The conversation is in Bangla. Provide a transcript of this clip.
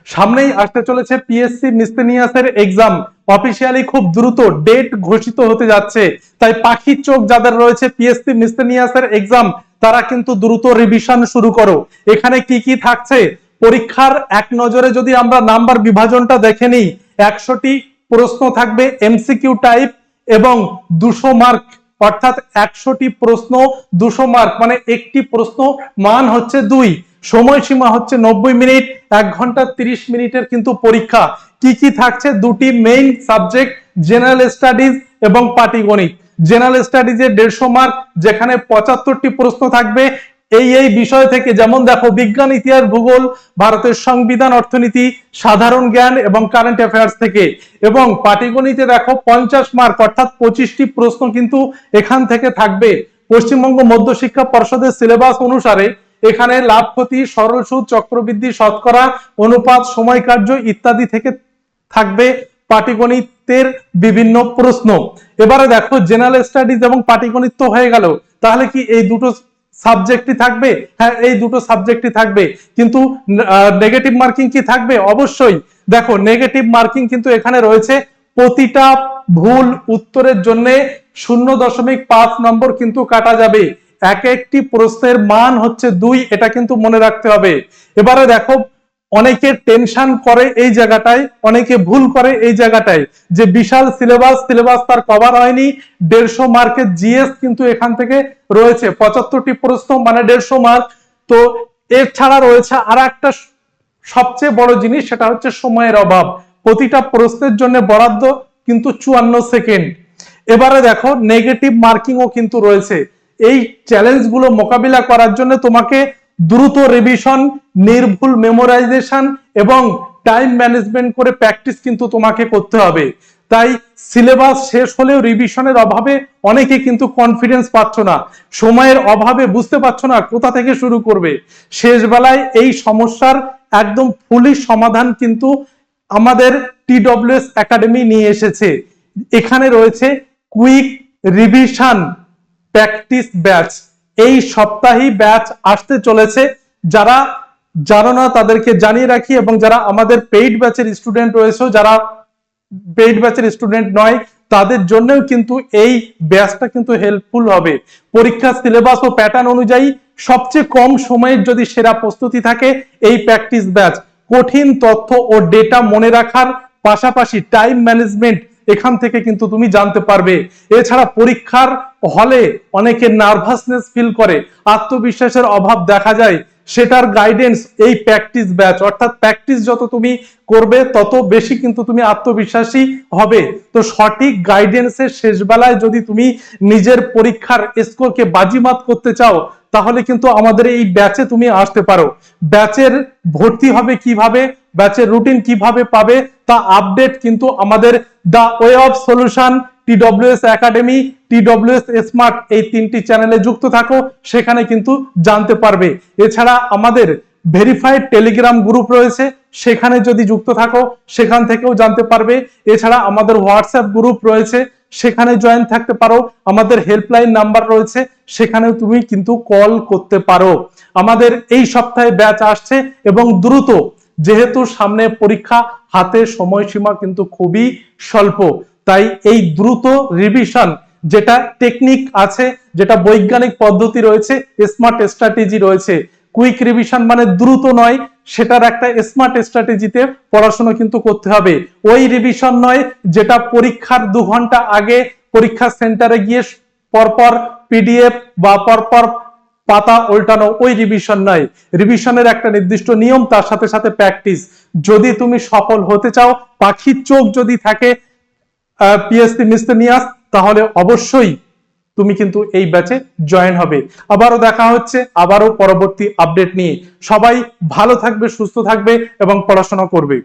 সামনেই আসতে চলেছে পিএসসি মিসলেনিয়াসের এক্সাম, অফিসিয়ালি খুব দ্রুত ডেট ঘোষিত হতে যাচ্ছে। তাই পাখির চোখ যাদের রয়েছে পিএসসি মিসলেনিয়াসের এক্সাম, তারা কিন্তু দ্রুত রিভিশন শুরু করো। এখানে কি কি থাকছে পরীক্ষার এক নজরে যদি আমরা নাম্বার বিভাজনটা দেখে নিই, 100টি প্রশ্ন থাকবে এমসিকিউ টাইপ এবং 200 মার্ক, অর্থাৎ 100টি প্রশ্ন 200 মার্ক, মানে একটি প্রশ্ন মান হচ্ছে 2। সময়সীমা হচ্ছে 90 মিনিট, 1 ঘন্টা 30 মিনিটের কিন্তু পরীক্ষা। কি কি থাকছে, দুটি মেইন সাবজেক্ট, জেনারেল স্টাডিজ এবং পাটিগণিত। জেনারেল স্টাডিজে 150 মার্ক, যেখানে 75টি প্রশ্ন থাকবে এই বিষয় থেকে, যেমন দেখো বিজ্ঞান, ইতিহাস, ভূগোল, ভারতের সংবিধান, অর্থনীতি, সাধারণ জ্ঞান এবং কারেন্ট অ্যাফেয়ার্স থেকে। এবং পাটিগণিতে দেখো 50 মার্ক, অর্থাৎ 25টি প্রশ্ন কিন্তু এখান থেকে থাকবে। পশ্চিমবঙ্গ মধ্য শিক্ষা পর্ষদের সিলেবাস অনুসারে এখানে লাভ ক্ষতি, সরল সুদ, চক্রবৃদ্ধি, শতকরা, অনুপাত, সময় কার্য ইত্যাদি থেকে থাকবে পাটিগণিতের বিভিন্ন প্রশ্ন। এবারে দেখো জেনারেল স্টাডিজ এবং পাটিগণিত তো হয়ে গেল, তাহলে কি এই দুটো সাবজেক্টই থাকবে? হ্যাঁ, এই দুটো সাবজেক্টই থাকবে, কিন্তু নেগেটিভ মার্কিং কি থাকবে? অবশ্যই। দেখো নেগেটিভ মার্কিং কিন্তু এখানে রয়েছে, প্রতিটা ভুল উত্তরের জন্য 0.5 নম্বর কিন্তু কাটা যাবে। এক একটি প্রশ্নের মান হচ্ছে 2, এটা কিন্তু মনে রাখতে হবে। এবারে দেখো অনেকে টেনশন করে এই জায়গাটায়, অনেকে ভুল করে এই জায়গাটায়, যে বিশাল সিলেবাস তার কভার হয়নি। 150 মার্কের জিএস কিন্তু এখান থেকে রয়েছে, 75টি প্রশ্ন মানে 150 মার্ক। তো এর ছাড়া রয়েছে আর একটা সবচেয়ে বড় জিনিস, সেটা হচ্ছে সময়ের অভাব। প্রতিটা প্রশ্নের জন্য বরাদ্দ কিন্তু 54 সেকেন্ড। এবারে দেখো নেগেটিভ মার্কিংও কিন্তু রয়েছে। এই চ্যালেঞ্জগুলো মোকাবিলা করার জন্য তোমাকে দ্রুত রিভিশন, নির্ভুল মেমোরাইজেশন এবং টাইম ম্যানেজমেন্ট করে প্র্যাকটিস কিন্তু তোমাকে করতে হবে। তাই সিলেবাস শেষ হলেও রিভিশনের অভাবে অনেকে কিন্তু কনফিডেন্স পাচ্ছ না, সময়ের অভাবে বুঝতে পারছো না কোথা থেকে শুরু করবে। শেষ বেলায় এই সমস্যার একদম ফুলি সমাধান কিন্তু আমাদের TWS একাডেমি নিয়ে এসেছে। এখানে রয়েছে কুইক রিভিশন প্র্যাকটিস ব্যাচ। এই সপ্তাহে ব্যাচ আসতে চলেছে। যারা জানো না তাদেরকে জানিয়ে রাখি, এবং যারা আমাদের পেইড ব্যাচের স্টুডেন্ট রয়েছে, যারা পেইড ব্যাচের স্টুডেন্ট নয়, তাদের জন্যও কিন্তু এই ব্যাচটা কিন্তু হেল্পফুল হবে। পরীক্ষার সিলেবাস ও প্যাটার্ন অনুযায়ী সবচেয়ে কম সময়ের যদি সেরা প্রস্তুতি থাকে, এই প্র্যাকটিস ব্যাচ কঠিন তথ্য ও ডেটা মনে রাখার পাশাপাশি টাইম ম্যানেজমেন্ট এখান থেকে কিন্তু তুমি জানতে পারবে। এছাড়া পরীক্ষার হলে অনেকে নার্ভাসনেস ফিল করে, আত্মবিশ্বাসের অভাব দেখা যায়, সেটার গাইডেন্স এই প্র্যাকটিস ব্যাচ। অর্থাৎ প্র্যাকটিস যত তুমি করবে তত বেশি কিন্তু তুমি আত্মবিশ্বাসী হবে। তো সঠিক গাইডেন্সের শেষ বেলায় যদি তুমি নিজের পরীক্ষার স্কোরকে বাজিমাত করতে চাও, তাহলে কিন্তু আমাদের এই ব্যাচে তুমি আসতে পারো। ব্যাচের ভর্তি হবে কিভাবে, ব্যাচের রুটিন কিভাবে পাবে, তা আপডেট কিন্তু আমাদের the way of solution, TWS academy, TWS smart, এই 3টি চ্যানেলে যুক্ত থাকো, সেখানে কিন্তু জানতে পারবে। এছাড়া আমাদের ভেরিফাইড টেলিগ্রাম গ্রুপ রয়েছে, সেখানে যদি যুক্ত থাকো সেখান থেকেও জানতে পারবে। এছাড়া আমাদের হোয়াটসঅ্যাপ গ্রুপ রয়েছে, সেখানে জয়েন থাকতে পারো। আমাদের হেল্পলাইন নাম্বার রয়েছে, সেখানেও তুমি কিন্তু কল করতে পারো। আমাদের এই সপ্তাহে ব্যাচ আসছে এবং দ্রুত, যেহেতু সামনে পরীক্ষা, হাতে সময়সীমা কিন্তু খুবই স্বল্প, তাই এই দ্রুত রিভিশন, যেটা টেকনিক আছে, যেটা বৈজ্ঞানিক পদ্ধতি রয়েছে, স্মার্ট স্ট্র্যাটেজি রয়েছে। কুইক রিভিশন মানে দ্রুত নয়, সেটার একটা স্মার্ট স্ট্র্যাটেজিতে পড়াশোনা কিন্তু করতে হবে। ওই রিভিশন নয় যেটা পরীক্ষার 2 ঘন্টা আগে পরীক্ষা সেন্টারে গিয়ে পরপর PDF বা পরপর পাতা উল্টানো, ওই রিভিশন নয়। রিভিশনের একটা নির্দিষ্ট নিয়ম, তার সাথে সাথে প্র্যাকটিস। যদি তুমি সফল হতে চাও, পাখির চোখ যদি থাকে পিএসসি মিসলেনিয়াস, তাহলে অবশ্যই তুমি কিন্তু এই ব্যাচে জয়েন হবে। আবারও দেখা হচ্ছে, আবারও পরবর্তী আপডেট নিয়ে। সবাই ভালো থাকবে, সুস্থ থাকবে এবং পড়াশোনা করবে।